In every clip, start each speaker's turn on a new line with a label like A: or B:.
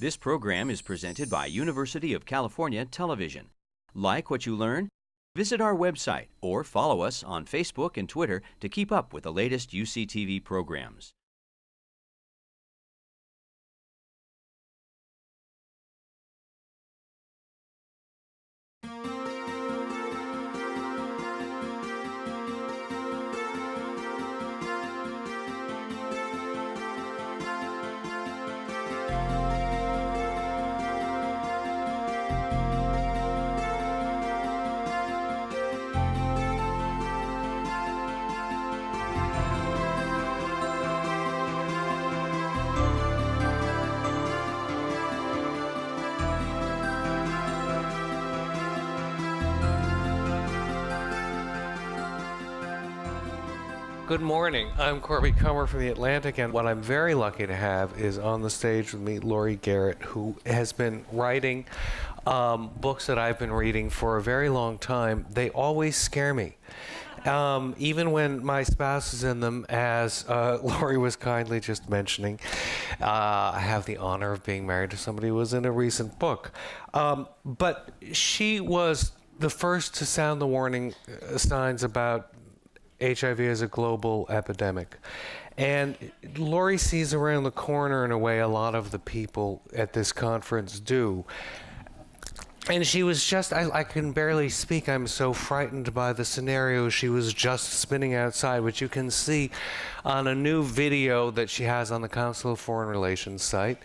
A: This program is presented by University of California Television. Like what you learn? Visit our website or follow us on Facebook and Twitter to keep up with the latest UCTV programs.
B: Good morning. I'm Corby Kummer from The Atlantic, and what I'm very lucky to have is on the stage with me Laurie Garrett, who has been writing books that I've been reading for a very long time. They always scare me. Even when my spouse is in them, as Laurie was kindly just mentioning. I have the honor of being married to somebody who was in a recent book. But she was the first to sound the warning signs about HIV as a global epidemic. And Laurie sees around the corner in a way a lot of the people at this conference do. And she was just, I can barely speak. I'm so frightened by the scenario she was just spinning outside, which you can see on a new video that she has on the Council of Foreign Relations site.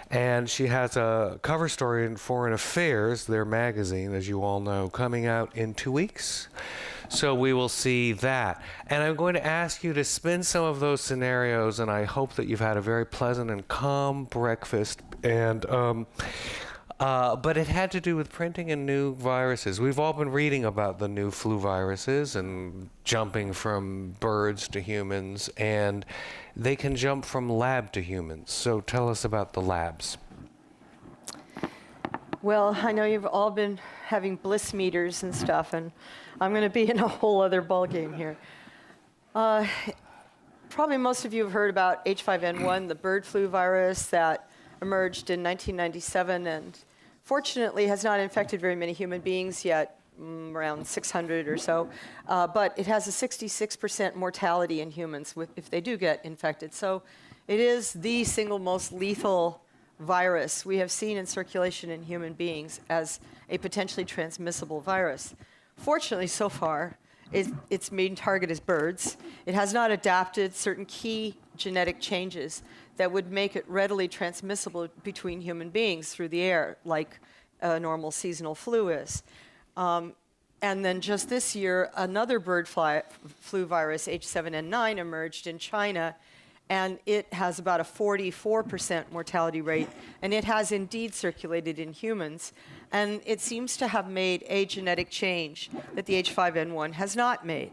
B: And she has a cover story in Foreign Affairs, their magazine, as you all know, coming out in 2 weeks. So we will see that. And I'm going to ask you to spin some of those scenarios, and I hope that you've had a very pleasant and calm breakfast. And but it had to do with printing and new viruses. We've all been reading about the new flu viruses and jumping from birds to humans, and they can jump from lab to humans. So tell us about the labs.
C: Well, I know you've all been having bliss meters and stuff, and I'm going to be in a whole other ballgame here. Probably most of you have heard about H5N1, the bird flu virus that emerged in 1997 and fortunately has not infected very many human beings yet, around 600 or so, but it has a 66% mortality in humans if they do get infected. So it is the single most lethal virus we have seen in circulation in human beings as a potentially transmissible virus. Fortunately, so far, its main target is birds. It has not adapted certain key genetic changes that would make it readily transmissible between human beings through the air, like a normal seasonal flu is. And then just this year, another bird flu virus, H7N9, emerged in China, and it has about a 44% mortality rate, and it has indeed circulated in humans. And it seems to have made a genetic change that the H5N1 has not made,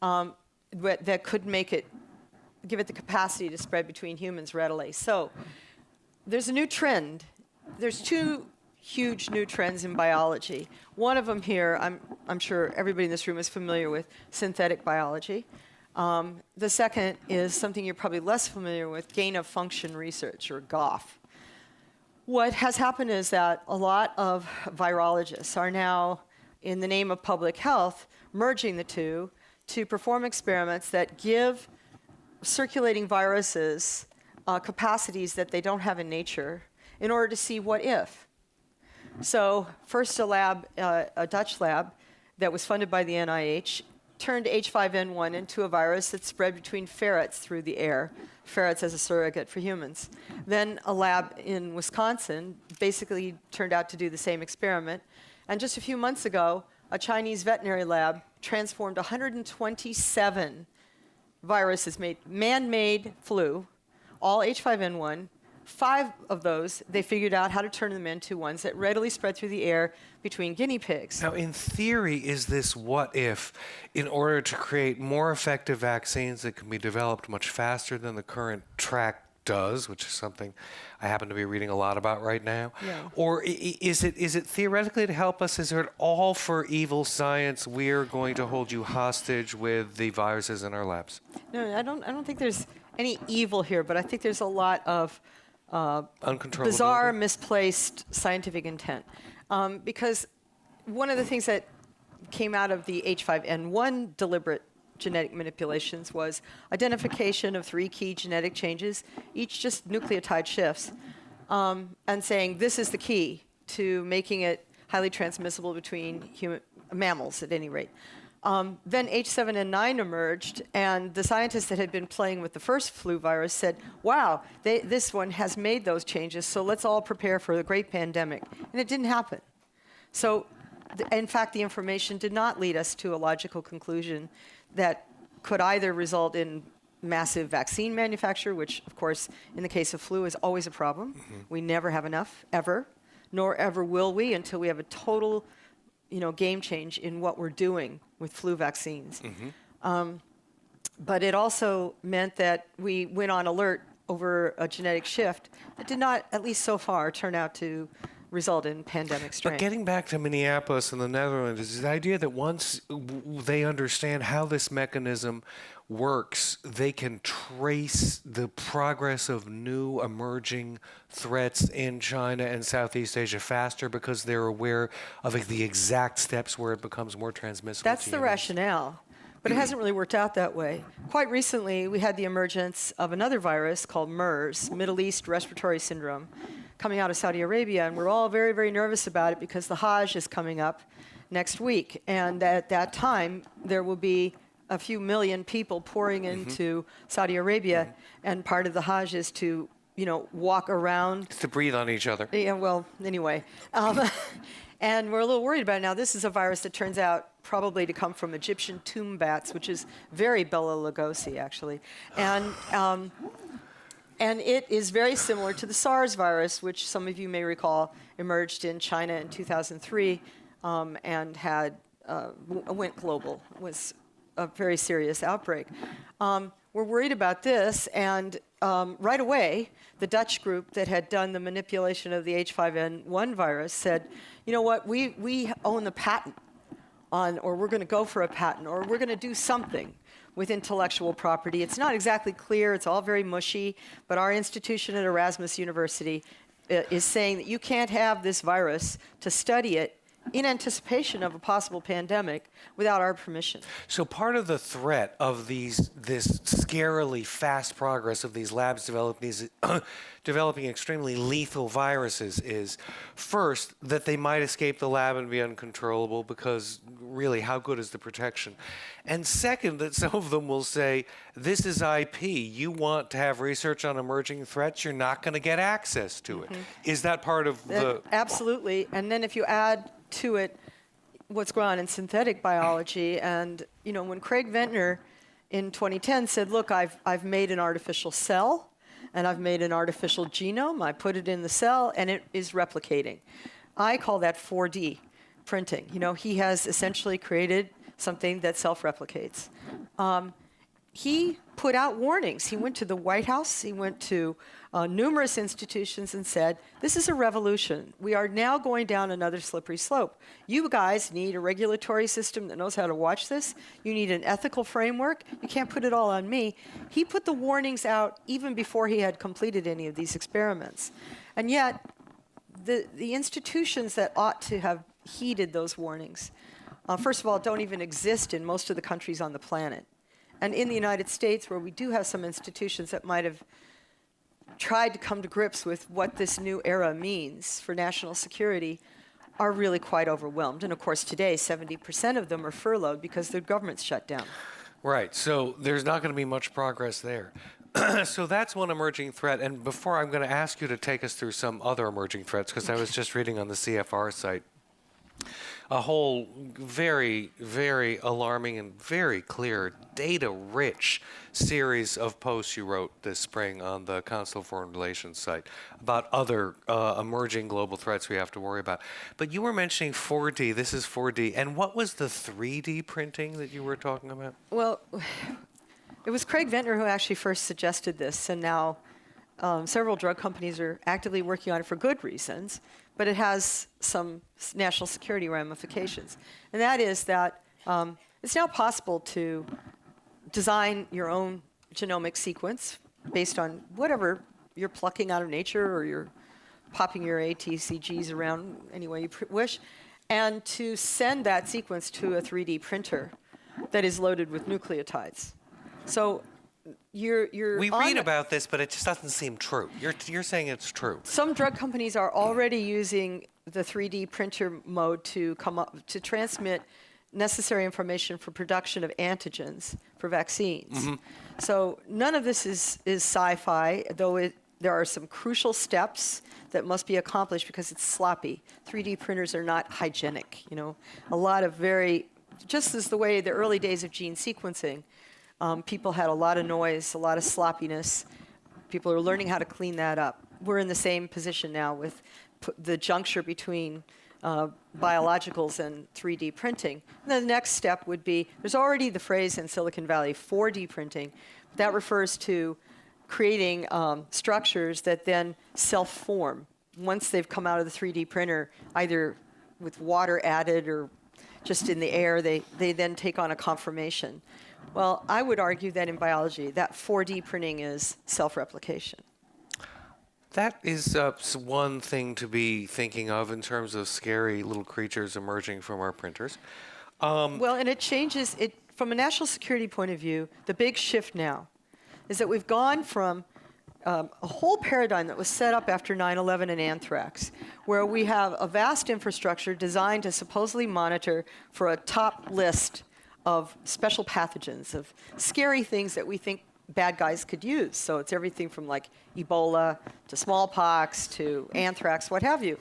C: that could make it, give it the capacity to spread between humans readily. So there's a new trend. There's two huge new trends in biology. One of them here, I'm sure everybody in this room is familiar with, synthetic biology. The second is something you're probably less familiar with, gain-of-function research, or GOF. What has happened is that a lot of virologists are now, in the name of public health, merging the two to perform experiments that give circulating viruses capacities that they don't have in nature in order to see what if. So first a Dutch lab that was funded by the NIH turned H5N1 into a virus that spread between ferrets through the air, ferrets as a surrogate for humans. Then a lab in Wisconsin basically turned out to do the same experiment. And just a few months ago, a Chinese veterinary lab transformed 127 viruses, man-made flu, all H5N1. 5 of those, they figured out how to turn them into ones that readily spread through the air between guinea pigs.
B: Now, in theory, is this what if, in order to create more effective vaccines that can be developed much faster than the current track does, which is something I happen to be reading a lot about right now?
C: Yeah.
B: Or is it theoretically to help us? Is it all for evil science? We're going to hold you hostage with the viruses in our labs.
C: No, I don't think there's any evil here, but I think there's a lot of bizarre, misplaced scientific intent. Because one of the things that came out of the H5N1 deliberate genetic manipulations was identification of 3 key genetic changes, each just nucleotide shifts, and saying this is the key to making it highly transmissible between mammals at any rate. Then H7N9 emerged, and the scientists that had been playing with the first flu virus said, wow, this one has made those changes, so let's all prepare for the great pandemic. And it didn't happen. So, in fact, the information did not lead us to a logical conclusion that could either result in massive vaccine manufacture, which, of course, in the case of flu is always a problem. Mm-hmm. We never have enough, ever, nor ever will we until we have a total game change in what we're doing with flu vaccines. Mm-hmm. But it also meant that we went on alert over a genetic shift that did not, at least so far, turn out to result in pandemic strain.
B: But getting back to Minneapolis and the Netherlands, is the idea that once they understand how this mechanism works, they can trace the progress of new emerging threats in China and Southeast Asia faster because they're aware of the exact steps where it becomes more transmissible.
C: That's the rationale, but it hasn't really worked out that way. Quite recently, we had the emergence of another virus called MERS, Middle East Respiratory Syndrome, coming out of Saudi Arabia, and we're all very, very nervous about it because the Hajj is coming up next week, and at that time, there will be a few million people pouring into Saudi Arabia, and part of the Hajj is to, walk around.
B: To breathe on each other.
C: Yeah, well, anyway. And we're a little worried about it now. This is a virus that turns out probably to come from Egyptian tomb bats, which is very Bela Lugosi, actually. And it is very similar to the SARS virus, which some of you may recall emerged in China in 2003 and went global. It was a very serious outbreak. We're worried about this, and right away, the Dutch group that had done the manipulation of the H5N1 virus said, you know what, we own the patent on, or we're going to go for a patent, or we're going to do something with intellectual property. It's not exactly clear, it's all very mushy, but our institution at Erasmus University is saying that you can't have this virus to study it in anticipation of a possible pandemic without our permission.
B: So part of the threat of this scarily fast progress of these labs developing extremely lethal viruses is, first, that they might escape the lab and be uncontrollable because really, how good is the protection? And second, that some of them will say, this is IP. You want to have research on emerging threats, you're not going to get access to it. Is that part of the...
C: Absolutely. And then if you add to it what's going on in synthetic biology, and when Craig Ventnor in 2010 said, look, I've made an artificial cell and I've made an artificial genome, I put it in the cell and it is replicating. I call that 4D printing. He has essentially created something that self-replicates. He put out warnings. He went to the White House, he went to numerous institutions and said, this is a revolution. We are now going down another slippery slope. You guys need a regulatory system that knows how to watch this. You need an ethical framework. You can't put it all on me. He put the warnings out even before he had completed any of these experiments. And yet, the institutions that ought to have heeded those warnings, first of all, don't even exist in most of the countries on the planet. And in the United States, where we do have some institutions that might have tried to come to grips with what this new era means for national security, are really quite overwhelmed. And of course, today, 70% of them are furloughed because their government's shut down.
B: Right, so there's not going to be much progress there. So that's one emerging threat. And before, I'm going to ask you to take us through some other emerging threats, because I was just reading on the CFR site a whole very, very alarming and very clear, data-rich series of posts you wrote this spring on the Council of Foreign Relations site about other emerging global threats we have to worry about. But you were mentioning 4D. This is 4D. And what was the 3D printing that you were talking about?
C: Well, it was Craig Ventnor who actually first suggested this, and now several drug companies are actively working on it for good reasons, but it has some national security ramifications. And that is that it's now possible to design your own genomic sequence based on whatever you're plucking out of nature, or you're popping your ATCGs around any way you wish, and to send that sequence to a 3D printer that is loaded with nucleotides. So you're
B: We read about this, but it just doesn't seem true. You're saying it's true.
C: Some drug companies are already using the 3D printer mode to transmit necessary information for production of antigens for vaccines.
B: Mm-hmm.
C: So none of this is sci-fi, though there are some crucial steps that must be accomplished because it's sloppy. 3D printers are not hygienic, A lot of just as the way the early days of gene sequencing, people had a lot of noise, a lot of sloppiness. People are learning how to clean that up. We're in the same position now with the juncture between biologicals and 3D printing. And then the next step would be, there's already the phrase in Silicon Valley, 4D printing. That refers to creating structures that then self-form. Once they've come out of the 3D printer, either with water added or just in the air, they then take on a conformation. Well, I would argue that in biology, that 4D printing is self-replication.
B: That is one thing to be thinking of in terms of scary little creatures emerging from our printers.
C: Well, and it changes it from a national security point of view. The big shift now is that we've gone from a whole paradigm that was set up after 9/11 and anthrax, where we have a vast infrastructure designed to supposedly monitor for a top list of special pathogens, of scary things that we think bad guys could use. So it's everything from like Ebola to smallpox to anthrax, what have you.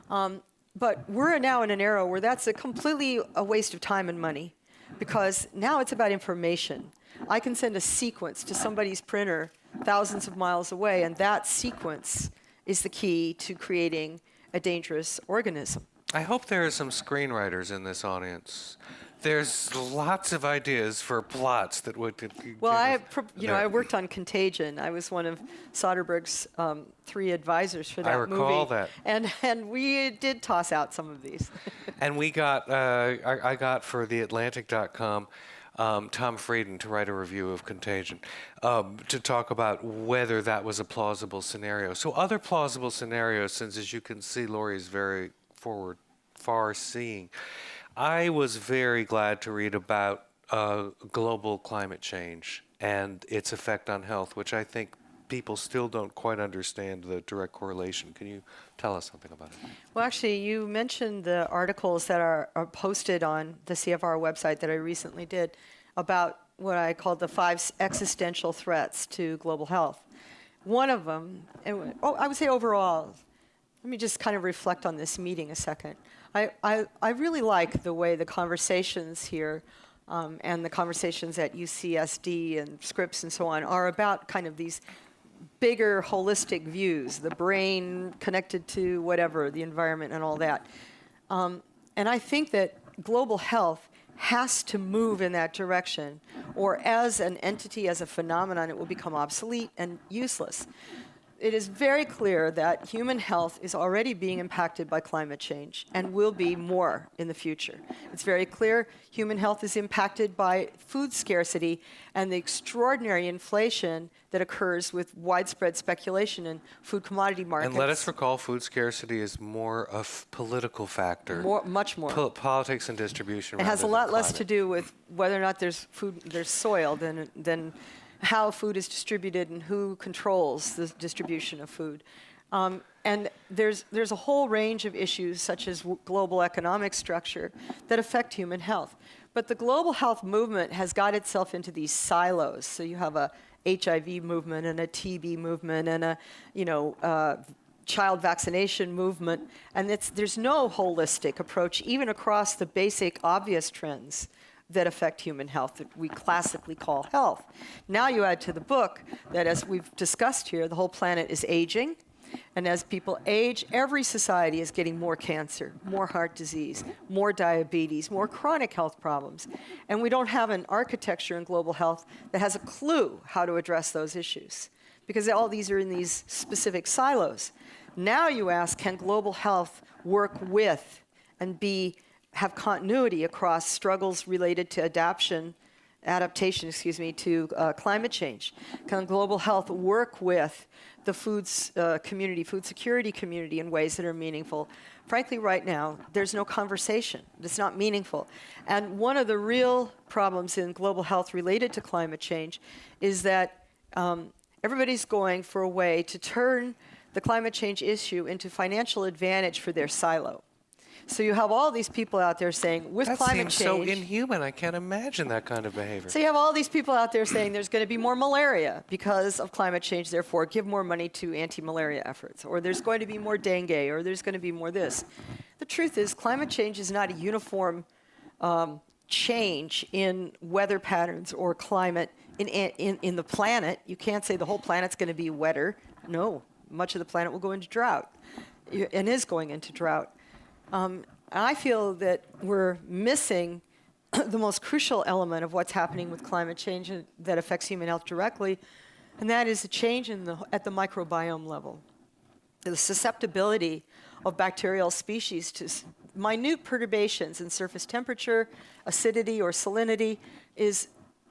C: But we're now in an era where that's completely a waste of time and money, because now it's about information. I can send a sequence to somebody's printer thousands of miles away, and that sequence is the key to creating a dangerous organism.
B: I hope there are some screenwriters in this audience. There's lots of ideas for plots that would.
C: Well, I worked on Contagion. I was one of Soderbergh's 3 advisors for that movie.
B: I recall that.
C: And we did toss out some of these.
B: And we got, I got for theatlantic.com, Tom Frieden to write a review of Contagion, to talk about whether that was a plausible scenario. So other plausible scenarios, since as you can see, Laurie is very far-seeing. I was very glad to read about global climate change and its effect on health, which I think people still don't quite understand the direct correlation. Can you tell us something about it?
C: Well, actually, you mentioned the articles that are posted on the CFR website that I recently did about what I called the 5 existential threats to global health. One of them, I would say overall, let me just kind of reflect on this meeting a second. I really like the way the conversations here and the conversations at UCSD and Scripps and so on are about kind of these bigger holistic views, the brain connected to whatever, the environment and all that. And I think that global health has to move in that direction, or as an entity, as a phenomenon, it will become obsolete and useless. It is very clear that human health is already being impacted by climate change and will be more in the future. It's very clear human health is impacted by food scarcity and the extraordinary inflation that occurs with widespread speculation in food commodity markets.
B: And let us recall, food scarcity is more a political factor.
C: Much more.
B: Politics and distribution.
C: It has a
B: rather
C: lot
B: than
C: less
B: climate.
C: to do with whether or not there's soil than how food is distributed and who controls the distribution of food. And there's a whole range of issues, such as global economic structure, that affect human health. But the global health movement has got itself into these silos. So you have a HIV movement and a TB movement and a child vaccination movement, and there's no holistic approach, even across the basic obvious trends that affect human health that we classically call health. Now you add to the book that, as we've discussed here, the whole planet is aging, and as people age, every society is getting more cancer, more heart disease, more diabetes, more chronic health problems, and we don't have an architecture in global health that has a clue how to address those issues, because all these are in these specific silos. Now you ask, can global health work with and have continuity across struggles related to adaptation adaptation, to climate change? Can global health work with the food security community in ways that are meaningful? Frankly, right now, there's no conversation. It's not meaningful. And one of the real problems in global health related to climate change is that everybody's going for a way to turn the climate change issue into financial advantage for their silo. So you have all these people out there saying, with climate change...
B: That seems so inhuman. I can't imagine that kind of behavior.
C: So you have all these people out there saying there's going to be more malaria because of climate change, therefore give more money to anti-malaria efforts. Or there's going to be more dengue, or there's going to be more this. The truth is, climate change is not a uniform change in weather patterns or climate in the planet. You can't say the whole planet's going to be wetter. No, much of the planet will go into drought and is going into drought. I feel that we're missing the most crucial element of what's happening with climate change that affects human health directly, and that is a change at the microbiome level. The susceptibility of bacterial species to minute perturbations in surface temperature, acidity, or salinity is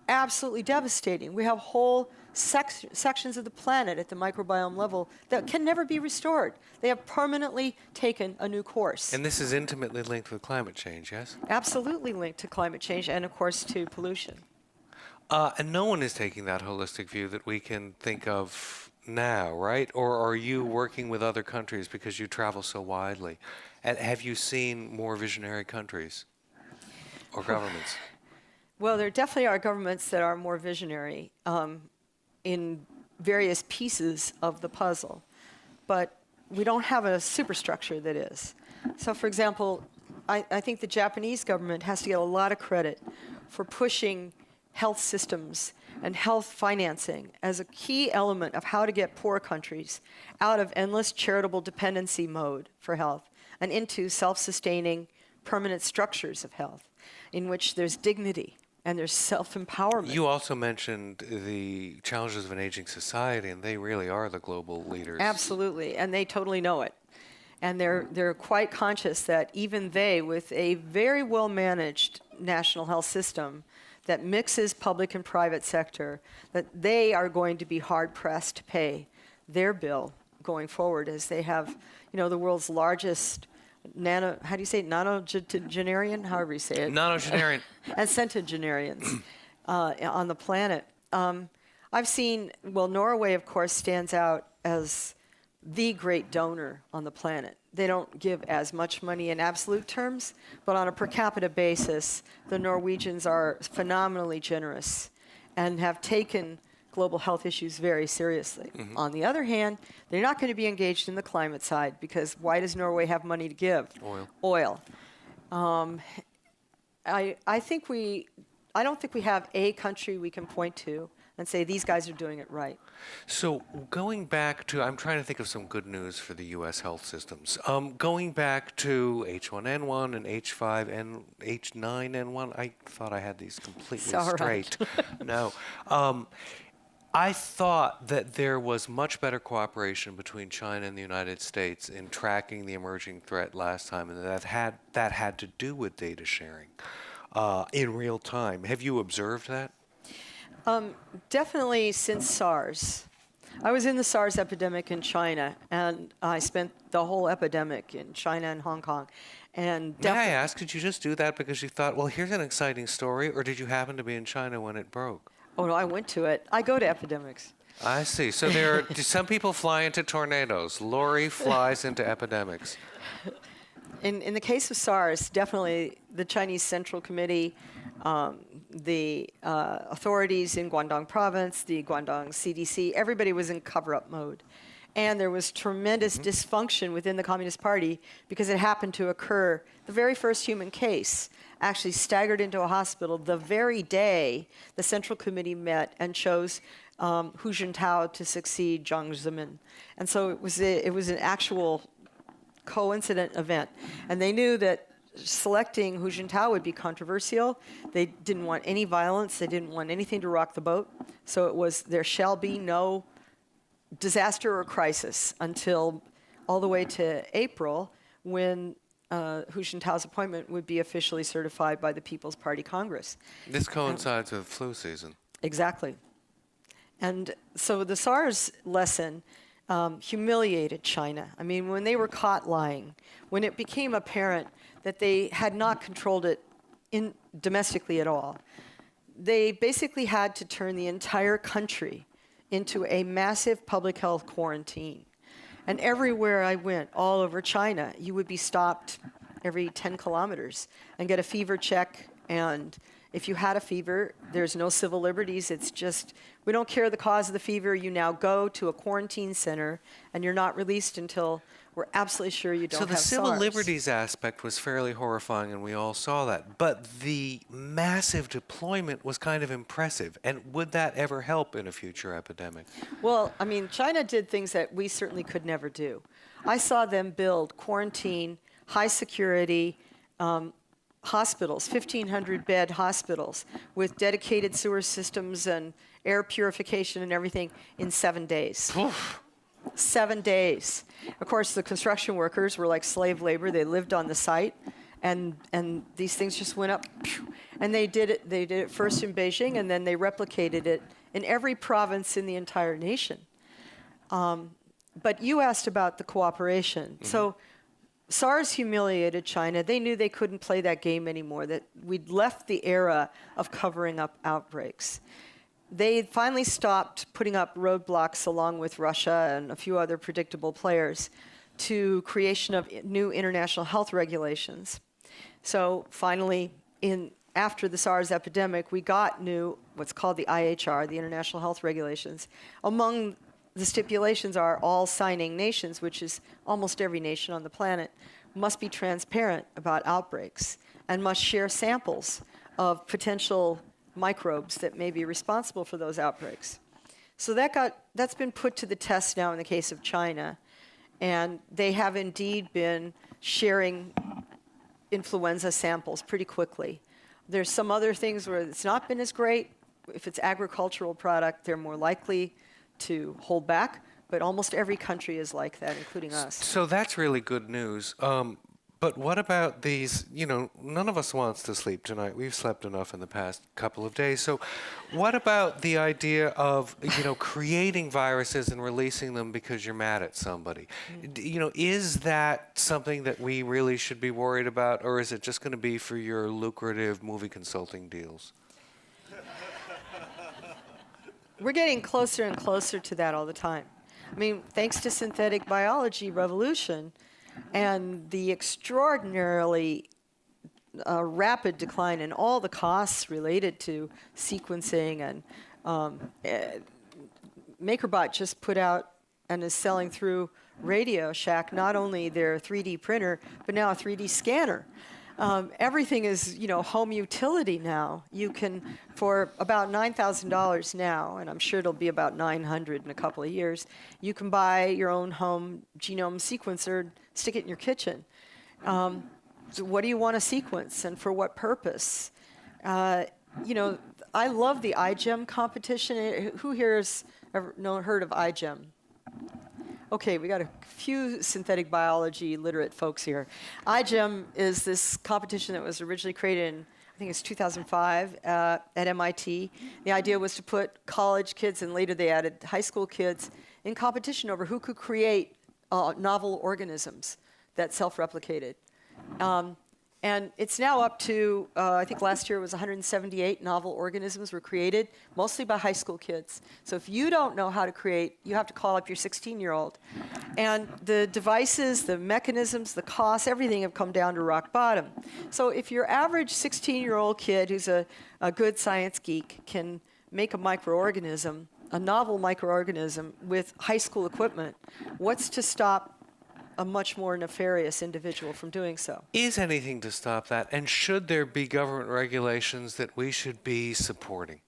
C: absolutely devastating. We have whole sections of the planet at the microbiome level that can never be restored. They have permanently taken a new course.
B: And this is intimately linked with climate change, yes?
C: Absolutely linked to climate change and, of course, to pollution.
B: And no one is taking that holistic view that we can think of now, right? Or are you working with other countries because you travel so widely? And have you seen more visionary countries or governments?
C: Well, there definitely are governments that are more visionary in various pieces of the puzzle, but we don't have a superstructure that is. So, for example, I think the Japanese government has to get a lot of credit for pushing health systems and health financing as a key element of how to get poor countries out of endless charitable dependency mode for health and into self-sustaining permanent structures of health in which there's dignity and there's self-empowerment.
B: You also mentioned the challenges of an aging society, and they really are the global leaders.
C: Absolutely, and they totally know it. And they're quite conscious that even they, with a very well-managed national health system that mixes public and private sector, that they are going to be hard-pressed to pay their bill going forward, as they have, the world's largest nonagenarian, however you say it.
B: Nonagenarian.
C: And centenarians on the planet. I've seen, Norway, of course, stands out as the great donor on the planet. They don't give as much money in absolute terms, but on a per capita basis, the Norwegians are phenomenally generous and have taken global health issues very seriously. Mm-hmm. On the other hand, they're not going to be engaged in the climate side, because why does Norway have money to give? Oil. I don't think we have a country we can point to and say these guys are doing it right.
B: So going back to, I'm trying to think of some good news for the U.S. health systems. Going back to H1N1 and H9N1, I thought I had these completely straight. No. I thought that there was much better cooperation between China and the United States in tracking the emerging threat last time, and that had to do with data sharing in real time. Have you observed that?
C: Definitely since SARS. I was in the SARS epidemic in China, and I spent the whole epidemic in China and Hong Kong. And
B: may I ask, did you just do that because you thought, well, here's an exciting story, or did you happen to be in China when it broke?
C: Oh, no, I went to it. I go to epidemics.
B: I see. So there are some people fly into tornadoes. Laurie flies into epidemics.
C: In the case of SARS, definitely the Chinese Central Committee, the authorities in Guangdong Province, the Guangdong CDC, everybody was in cover-up mode. And there was tremendous dysfunction within the Communist Party because it happened to occur. The very first human case actually staggered into a hospital the very day the Central Committee met and chose Hu Jintao to succeed Jiang Zemin. And so it was an actual coincident event. And they knew that selecting Hu Jintao would be controversial. They didn't want any violence. They didn't want anything to rock the boat. So it was, there shall be no disaster or crisis until all the way to April, when Hu Jintao's appointment would be officially certified by the People's Party Congress.
B: This coincides with flu season.
C: Exactly. And so the SARS lesson humiliated China. I mean, when they were caught lying, when it became apparent that they had not controlled it domestically at all, they basically had to turn the entire country into a massive public health quarantine. And everywhere I went, all over China, you would be stopped every 10 kilometers and get a fever check. And if you had a fever, there's no civil liberties. It's just, we don't care the cause of the fever. You now go to a quarantine center, and you're not released until we're absolutely sure you don't have SARS.
B: So the civil liberties aspect was fairly horrifying, and we all saw that. But the massive deployment was kind of impressive. And would that ever help in a future epidemic?
C: Well, I mean, China did things that we certainly could never do. I saw them build quarantine, high security hospitals, 1,500-bed hospitals with dedicated sewer systems and air purification and everything in 7 days.
B: Oof.
C: 7 days. Of course, the construction workers were like slave labor. They lived on the site, and these things just went up. And they did it first in Beijing, and then they replicated it in every province in the entire nation. But you asked about the cooperation. Mm-hmm. So SARS humiliated China. They knew they couldn't play that game anymore, that we'd left the era of covering up outbreaks. They finally stopped putting up roadblocks along with Russia and a few other predictable players to creation of new international health regulations. So finally, after the SARS epidemic, we got new, what's called the IHR, the International Health Regulations. Among the stipulations are all signing nations, which is almost every nation on the planet, must be transparent about outbreaks and must share samples of potential microbes that may be responsible for those outbreaks. So that's been put to the test now in the case of China, and they have indeed been sharing influenza samples pretty quickly. There's some other things where it's not been as great. If it's agricultural product, they're more likely to hold back, but almost every country is like that, including us.
B: So that's really good news. But what about these, none of us wants to sleep tonight. We've slept enough in the past couple of days. So what about the idea of, creating viruses and releasing them because you're mad at somebody? Is that something that we really should be worried about, or is it just going to be for your lucrative movie consulting deals?
C: We're getting closer and closer to that all the time. I mean, thanks to synthetic biology revolution and the extraordinarily rapid decline in all the costs related to sequencing, and MakerBot just put out and is selling through Radio Shack not only their 3D printer, but now a 3D scanner. Everything is, home utility now. You can, for about $9,000 now, and I'm sure it'll be about $900 in a couple of years, you can buy your own home genome sequencer, stick it in your kitchen. So what do you want to sequence, and for what purpose? I love the iGEM competition. Who here has ever heard of iGEM? Okay, we got a few synthetic biology literate folks here. iGEM is this competition that was originally created in, I think it's 2005 at MIT. The idea was to put college kids, and later they added high school kids, in competition over who could create novel organisms that self-replicated. And it's now up to, I think last year it was 178 novel organisms were created, mostly by high school kids. So if you don't know how to create, you have to call up your 16-year-old. And the devices, the mechanisms, the costs, everything have come down to rock bottom. So if your average 16-year-old kid who's a good science geek can make a microorganism, a novel microorganism with high school equipment, what's to stop a much more nefarious individual from doing so?
B: Is anything to stop that? And should there be government regulations that we should be supporting?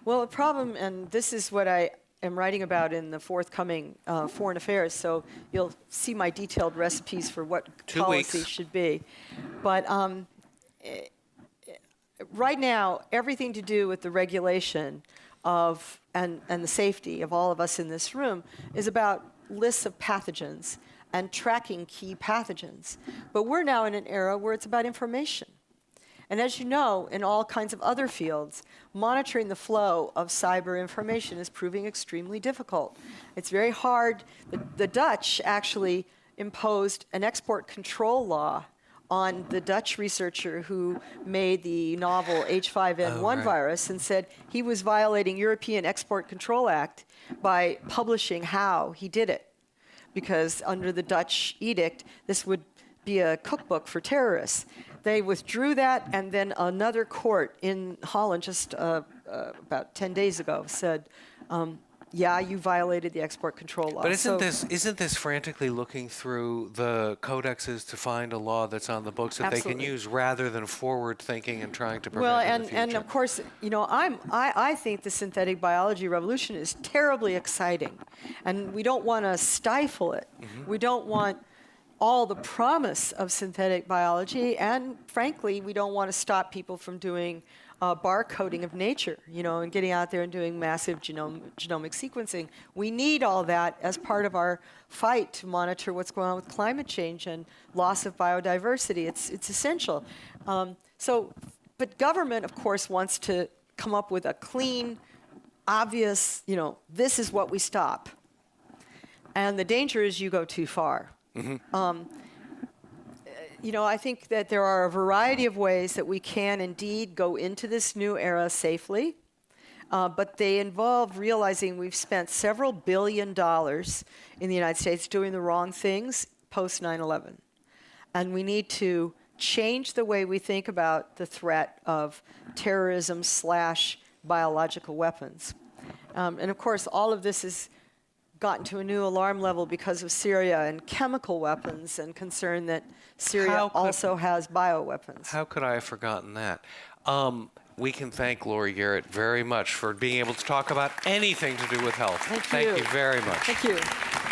C: Well, the problem, and this is what I am writing about in the forthcoming Foreign Affairs, so you'll see my detailed recipes for what policy should be. But right now, everything to do with the regulation of and the safety of all of us in this room is about lists of pathogens and tracking key pathogens. But we're now in an era where it's about information. And as you know, in all kinds of other fields, monitoring the flow of cyber information is proving extremely difficult. It's very hard. The Dutch actually imposed an export control law on the Dutch researcher who made the novel H5N1 virus and said he was violating European Export Control Act by publishing how he did it. Because under the Dutch edict, this would be a cookbook for terrorists. They withdrew that, and then another court in Holland just about 10 days ago said, yeah, you violated the export control law.
B: But isn't this frantically looking through the codexes to find a law that's on the books that they can use rather than forward thinking and trying to prevent in the future?
C: And of course, you know, I think the synthetic biology revolution is terribly exciting, and we don't want to stifle it. We don't want all the promise of synthetic biology, and frankly, we don't want to stop people from doing barcoding of nature, you know, and getting out there and doing massive genomic sequencing. We need all that as part of our fight to monitor what's going on with climate change and loss of biodiversity. It's essential. But government, of course, wants to come up with a clean, obvious, you know, this is what we stop. And the danger is you go too far. You know, I think that there are a variety of ways that we can indeed go into this new era safely, but they involve realizing we've spent several $1 billion in the United States doing the wrong things post 9/11. And we need to change the way we think about the threat of terrorism / biological weapons. And of course, all of this has gotten to a new alarm level because of Syria and chemical weapons and concern that Syria also has bioweapons.
B: How could I have forgotten that? We can thank Laurie Garrett very much for being able to talk about anything to do with health.
C: Thank you
B: very much.
C: Thank you.